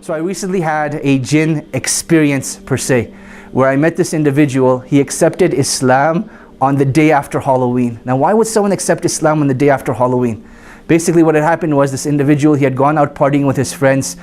So I recently had a jinn experience per se, where I met this individual. He accepted Islam on the day after Halloween. Now why would someone accept Islam on the day after Halloween? Basically what had happened was this individual, he had gone out partying with his friends.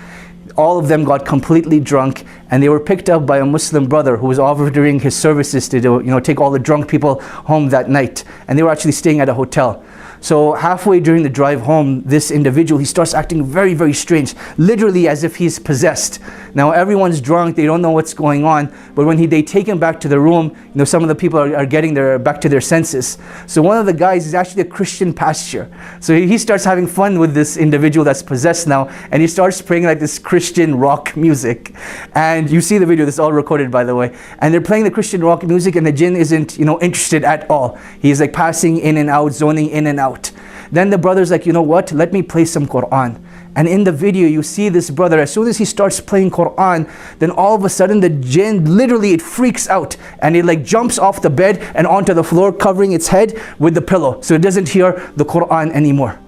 All of them got completely drunk, and they were picked up by a Muslim brother who was offering his services to do, take all the drunk people home that night. And they were actually staying at a hotel. So halfway during the drive home, this individual, he starts acting very, very strange, literally as if he's possessed. Now everyone's drunk, they don't know what's going on, but when they take him back to the room, some of the people are getting back to their senses. So one of the guys is actually a Christian pastor. So he starts having fun with this individual that's possessed now, and he starts playing like this Christian rock music. And you see the video, this is all recorded by the way. And they're playing the Christian rock music, and the jinn isn't interested at all. He's like passing in and out, zoning in and out. Then the brother's like, you know what, let me play some Quran. And in the video you see this brother, as soon as he starts playing Quran, then all of a sudden the jinn, literally it freaks out, and it like jumps off the bed and onto the floor, covering its head with the pillow, so it doesn't hear the Quran anymore.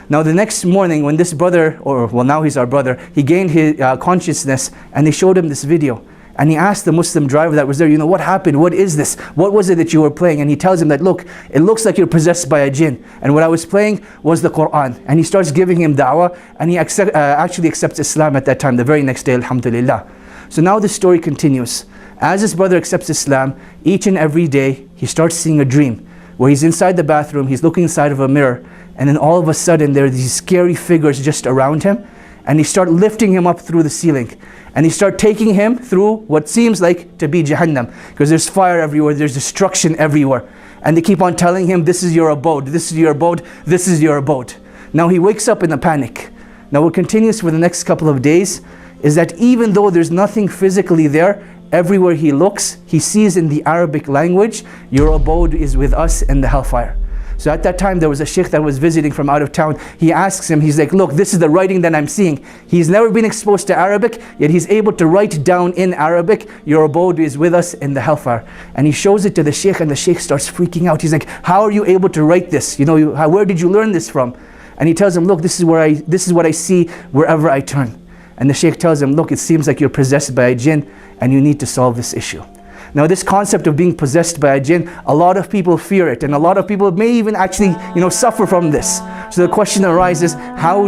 Now the next morning when this brother, now he's our brother, he gained his consciousness, and they showed him this video. And he asked the Muslim driver that was there, what happened? What is this? What was it that you were playing? And he tells him that, look, it looks like you're possessed by a jinn. And what I was playing was the Quran. And he starts giving him da'wah, and he actually accepts Islam at that time, the very next day, alhamdulillah. So now the story continues. As this brother accepts Islam, each and every day, he starts seeing a dream where he's inside the bathroom, he's looking inside of a mirror, and then all of a sudden there are these scary figures just around him, and he start lifting him up through the ceiling. And he start taking him through what seems like to be Jahannam, because there's fire everywhere, there's destruction everywhere. And they keep on telling him, this is your abode, this is your abode, this is your abode. Now he wakes up in a panic. Now what continues for the next couple of days is that even though there's nothing physically there, everywhere he looks, he sees in the Arabic language, your abode is with us in the hellfire. So at that time there was a sheikh that was visiting from out of town. He asks him, he's like, look, this is the writing that I'm seeing. He's never been exposed to Arabic, yet he's able to write down in Arabic, your abode is with us in the hellfire. And he shows it to the sheikh, and the sheikh starts freaking out. He's like, how are you able to write this? Where did you learn this from? And he tells him, look, this is what I see wherever I turn. And the sheikh tells him, look, it seems like you're possessed by a jinn, and you need to solve this issue. Now this concept of being possessed by a jinn, a lot of people fear it, and a lot of people may even actually suffer from this. So the question arises, how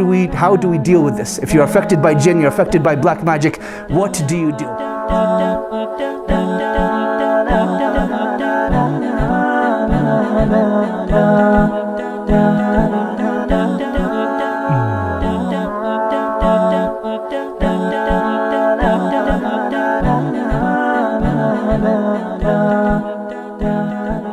do we deal with this? If you're affected by jinn, you're affected by black magic, what do you do? Da da da